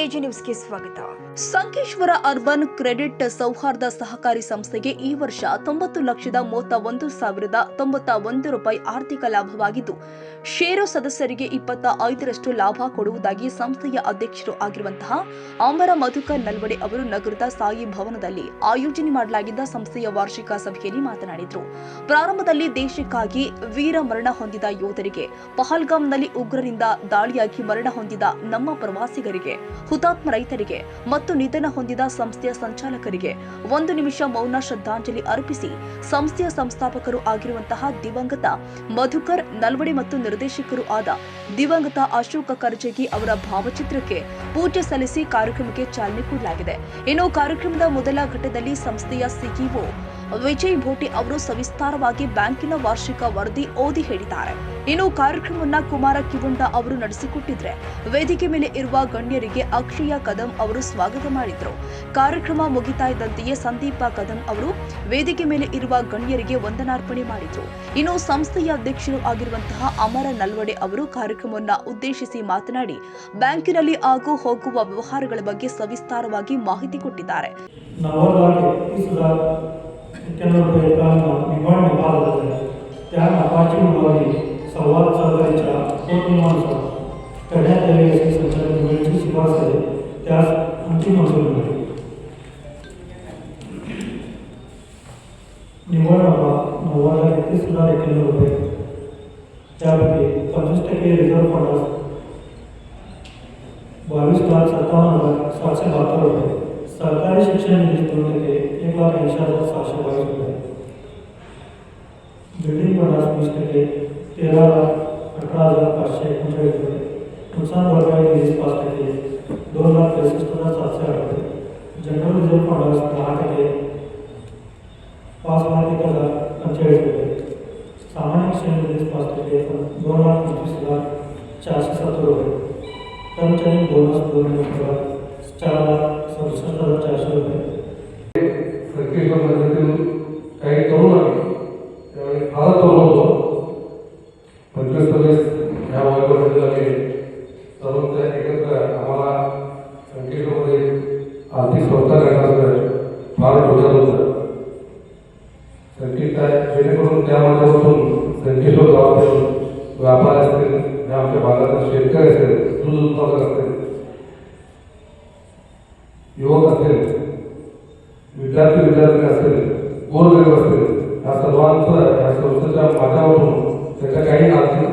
AG ನ್ಯೂಸ್ಗೆ ಸ್ವಾಗತ. Sankeshwar urban credit ಸೌಹಾರ್ದ ಸಹಕಾರಿ ಸಂಸ್ಥೆಗೆ ಈ ವರ್ಷ 90,31,091 ರೂಪಾಯಿ ಆರ್ಥಿಕ ಲಾಭವಾಗಿದ್ದು, ಷೇರು ಸದಸ್ಯರಿಗೆ 25% ಲಾಭ ಕೊಡುವುದಾಗಿ ಸಂಸ್ಥೆಯ ಅಧ್ಯಕ್ಷರು ಆಗಿರುವಂತಹ ಅಮರ ಮಧುಕರ್ ನಲ್ವಡೆ ಅವರು ನಗರದ ಸಾಯಿ ಭವನದಲ್ಲಿ ಆಯೋಜನೆ ಮಾಡಲಾಗಿದ್ದ ಸಂಸ್ಥೆಯ ವಾರ್ಷಿಕ ಸಭೆಯಲ್ಲಿ ಮಾತನಾಡಿದರು. ಪ್ರಾರಂಭದಲ್ಲಿ ದೇಶಕ್ಕಾಗಿ ವೀರ ಮರಣ ಹೊಂದಿದ ಯೋಧರಿಗೆ, ಪಹಲ್ಗಾಮ್ನಲ್ಲಿ ಉಗ್ರರಿಂದ ದಾಳಿಯಾಗಿ ಮರಣ ಹೊಂದಿದ ನಮ್ಮ ಪ್ರವಾಸಿಗರಿಗೆ, ಹುತಾತ್ಮ ರೈತರಿಗೆ ಮತ್ತು ನಿಧನ ಹೊಂದಿದ ಸಂಸ್ಥೆಯ ಸಂಚಾಲಕರಿಗೆ 1 ನಿಮಿಷ ಮೌನ ಶ್ರದ್ಧಾಂಜಲಿ ಅರ್ಪಿಸಿ ಸಂಸ್ಥೆಯ ಸಂಸ್ಥಾಪಕರು ಆಗಿರುವಂತಹ ದಿವಂಗತ ಮಧುಕರ್ ನಲ್ವಡೆ ಮತ್ತು ನಿರ್ದೇಶಕರು ಆದ ದಿವಂಗತ ಅಶೋಕ ಕರ್ಜಗಿ ಅವರ ಭಾವಚಿತ್ರಕ್ಕೆ ಪೂಜೆ ಸಲ್ಲಿಸಿ ಕಾರ್ಯಕ್ರಮಕ್ಕೆ ಚಾಲನೆ ಕೊಡಲಾಗಿದೆ. ಇನ್ನು ಕಾರ್ಯಕ್ರಮದ ಮೊದಲ ಘಟ್ಟದಲ್ಲಿ ಸಂಸ್ಥೆಯ ಸಿಇಒ ವಿಜಯ್ ಭೋಟಿ ಅವರು ಸವಿಸ್ತಾರವಾಗಿ ಬ್ಯಾಂಕಿನ ವಾರ್ಷಿಕ ವರದಿ ಓದಿ ಹೇಳಿದ್ದಾರೆ. ಇನ್ನು ಕಾರ್ಯಕ್ರಮವನ್ನು ಕುಮಾರ ಕಿವುಂಡ ಅವರು ನಡೆಸಿಕೊಟ್ಟಿದ್ರೆ, ವೇದಿಕೆ ಮೇಲೆ ಇರುವ ಗಣ್ಯರಿಗೆ ಅಕ್ಷಯ ಕದಂ ಅವರು ಸ್ವಾಗತ ಮಾಡಿದ್ರು. ಕಾರ್ಯಕ್ರಮ ಮುಗಿತಾ ಇದ್ದಂತೆಯೇ ಸಂದೀಪ ಕದಂ ಅವರು ವೇದಿಕೆ ಮೇಲೆ ಇರುವ ಗಣ್ಯರಿಗೆ ವಂದನಾರ್ಪಣೆ ಮಾಡಿದ್ರು. ಇನ್ನು ಸಂಸ್ಥೆಯ ಅಧ್ಯಕ್ಷರು ಆಗಿರುವಂತಹ ಅಮರ ನಲ್ವಡೆ ಅವರು ಕಾರ್ಯಕ್ರಮವನ್ನು ಉದ್ದೇಶಿಸಿ ಮಾತನಾಡಿ, ಬ್ಯಾಂಕಿನಲ್ಲಿ ಆಗು ಹೋಗುವ ವ್ಯವಹಾರಗಳ ಬಗ್ಗೆ ಸವಿಸ್ತಾರವಾಗಿ ಮಾಹಿತಿ ಕೊಟ್ಟಿದ್ದಾರೆ. निवड विभागामध्ये त्या नावाची उभारणी संवाद सहकार्याच्या पोटनियमानुसार करण्यात आलेली अशी संचालक मंडळाची शिफारस आहे. त्यास अंतिम मंजुरी मिळाली. निवड नफा 90,31,91 रुपये, त्यापैकी 25% रिझर्व्ह फंडास 22,57,772 रुपये, सरकारी शिक्षण निधी 2%, 1,80,722 रुपये, बिल्डिंग फंडास 20%, 13,18,539 रुपये, नुकसान भरपाई निधी 5%, 2,63,708 रुपये, जनरल रिझर्व्ह फंडास 10%, 5,01,045 रुपये, सामान्य शिक्षण निधी 5%, 2,25,470 रुपये, कर्मचारी बोनस 4,67,400 रुपये. संकेश्वरमधील काही तरुण आहे त्यावेळी फार तरुण होतो. 25-26 ह्या वयोगटातील आम्ही तरुण एकत्र आम्हाला संकेश्वरमध्ये आर्थिक संस्था करण्याचं फार डोक्यात होतं. संकेत जेणेकरून त्या माध्यमातून संकेश्वर गावातील व्यापार असतील, आमच्या भागातील शेतकरी असेल, दूध उत्पादक असतील, युवक असतील, विद्यार्थी असतील, गोरगरीब असतील, या सर्वांचं या संस्थेच्या माध्यमातून त्याच्या काही आर्थिक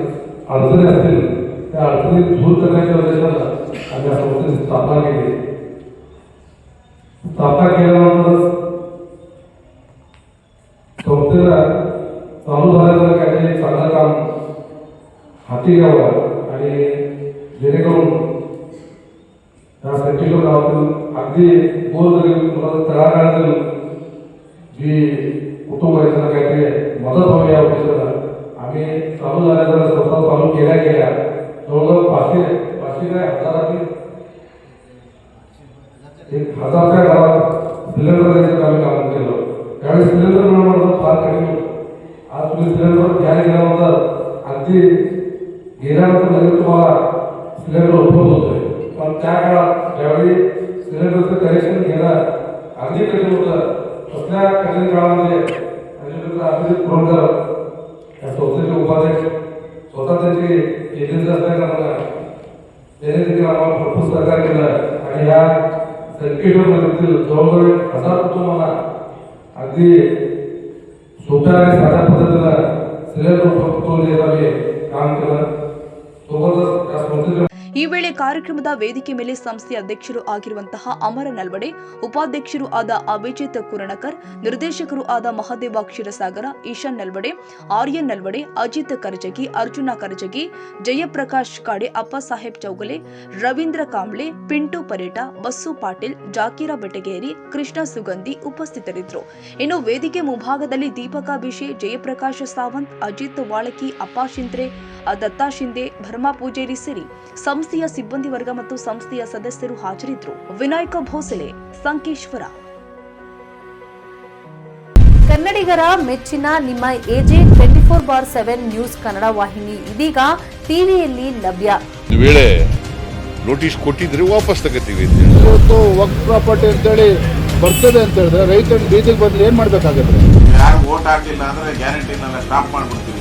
अडचणी असतील त्या अडचणी दूर करण्याच्या उद्देशानं आम्ही या संस्थेची स्थापना केली. स्थापना केल्यानंतर संस्थेला चालू झाल्यानंतर काही चांगलं काम हाती घ्यावं आणि जेणेकरून या संकेश्वर गावातील अगदी गोरगरीब तळागाळातील जी कुटुंब आहे त्यांना काहीतरी मदत व्हावी या उद्देशानं आम्ही चालू झाल्यानंतर संस्था चालू केल्या जवळजवळ 500च्या घरात सिलेंडर द्यायचं आम्ही काम केलं. त्यावेळी सिलेंडर मिळवणं फार कठीण होतं. आज तुम्ही सिलेंडर घ्यायला गेल्यानंतर अगदी गेल्यानंतर लगेच तुम्हाला सिलेंडर उपलब्ध होतोय. पण त्या काळात ज्यावेळी सिलेंडरचं कनेक्शन घेणं अगदी कठीण होतं. तसल्या कठीण काळामध्ये अभिजित पुरंदर या संस्थेचे उपाध्यक्ष स्वतः त्यांची एजन्सी असल्याकारणानं त्याने देखील आम्हाला भरपूर सहकार्य केलं आणि या संकेश्वरमधील जवळजवळ 1000 कुटुंबांना अगदी सोप्या आणि साध्या पद्धतीनं सिलेंडर उपलब्ध करून देत आम्ही काम केलं. सोबतच या संस्थेच्या ಈ ವೇಳೆ ಕಾರ್ಯಕ್ರಮದ ವೇದಿಕೆ ಮೇಲೆ ಸಂಸ್ಥೆಯ ಅಧ್ಯಕ್ಷರು ಆಗಿರುವಂತಹ ಅಮರ ನಲ್ವಡೆ, ಉಪಾಧ್ಯಕ್ಷರು ಆದ ಅಭಿಜಿತ್ ಕುರಣಕರ್, ನಿರ್ದೇಶಕರು ಆದ ಮಹದೇವ ಕ್ಷೀರಸಾಗರ, ಈಶಾನ್ ನಲ್ವಡೆ, ಆರ್ಯನ್ ನಲ್ವಡೆ, ಅಜಿತ್ ಕರ್ಜಗಿ, ಅರ್ಜುನ ಕರ್ಜಗಿ, ಜಯಪ್ರಕಾಶ್ ಕಾಡೆ, ಅಪ್ಪಸಾಹೇಬ್ ಚೌಗಲೆ, ರವೀಂದ್ರ ಕಾಂಬ್ಳೆ, ಪಿಂಟು ಪರೇಟ, ಬಸ್ಸು ಪಾಟೀಲ್, ಜಾಕೀರ ಬೆಟಗೇರಿ, ಕೃಷ್ಣ ಸುಗಂಧಿ ಉಪಸ್ಥಿತರಿದ್ದರು. ಇನ್ನು ವೇದಿಕೆ ಮುಂಭಾಗದಲ್ಲಿ ದೀಪಕ ಬಿಶೆ, ಜಯಪ್ರಕಾಶ್ ಸಾವಂತ್, ಅಜಿತ್ ವಾಳಕಿ, ಅಪ್ಪ ಶಿಂದ್ರೆ, ದತ್ತಾ ಶಿಂದೆ, ಭರ್ಮಾ ಪೂಜೇರಿ ಸೇರಿ ಸಂಸ್ಥೆಯ ಸಿಬ್ಬಂದಿ ವರ್ಗ ಮತ್ತು ಸಂಸ್ಥೆಯ ಸದಸ್ಯರು ಹಾಜರಿದ್ದರು. ವಿನಾಯಕ ಭೋಸಲೆ, ಸಂಕೇಶ್ವರ. ಕನ್ನಡಿಗರ ಮೆಚ್ಚಿನ ನಿಮ್ಮ ಎಜೆ 24/7 ನ್ಯೂಸ್ ಕನ್ನಡ ವಾಹಿನಿ ಇದೀಗ ಟಿವಿಯಲ್ಲಿ ಲಭ್ಯ. ನೋಟಿಸ್ ಕೊಟ್ಟಿದ್ರೆ ವಾಪಸ್ ತಗೋತೀವಿ ಅಂತ ಹೇಳಿ. ಇವತ್ತು ವಕ್ಫ್ ಪ್ರಾಪರ್ಟಿ ಅಂತೇಳಿ ಬರ್ತದೆ ಅಂತ ಹೇಳಿದ್ರೆ ರೈತರು ಬೀದಿಗೆ ಬಂದು ಏನು ಮಾಡಬೇಕಾಗುತ್ತೆ? ಯಾರು ವೋಟ್ ಹಾಕಿಲ್ಲ ಅಂದರೆ ಗ್ಯಾರಂಟಿನೆಲ್ಲ ಸ್ಟಾಪ್ ಮಾಡಿಬಿಡ್ತೀವಿ.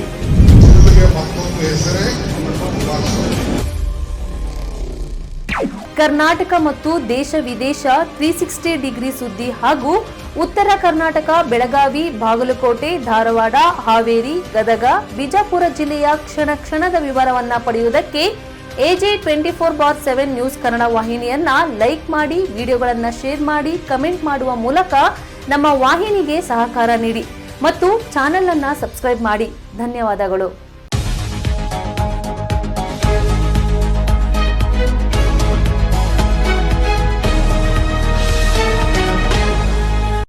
ಕರ್ನಾಟಕ ಮತ್ತು ದೇಶ ವಿದೇಶ 360 ಡಿಗ್ರಿ ಸುದ್ದಿ ಹಾಗೂ ಉತ್ತರ ಕರ್ನಾಟಕ, ಬೆಳಗಾವಿ, ಬಾಗಲಕೋಟೆ, ಧಾರವಾಡ, ಹಾವೇರಿ, ಗದಗ, ಬಿಜಾಪುರ ಜಿಲ್ಲೆಯ ಕ್ಷಣ ಕ್ಷಣದ ವಿವರವನ್ನ ಪಡೆಯುವುದಕ್ಕೆ AJ 24/7 ನ್ಯೂಸ್ ಕನ್ನಡ ವಾಹಿನಿಯನ್ನ ಲೈಕ್ ಮಾಡಿ, ವಿಡಿಯೋಗಳನ್ನ ಶೇರ್ ಮಾಡಿ, ಕಮೆಂಟ್ ಮಾಡುವ ಮೂಲಕ ನಮ್ಮ ವಾಹಿನಿಗೆ ಸಹಕಾರ ನೀಡಿ ಮತ್ತು ಚಾನೆಲ್ ಅನ್ನ ಸಬ್ಸ್ಕ್ರೈಬ್ ಮಾಡಿ. ಧನ್ಯವಾದಗಳು.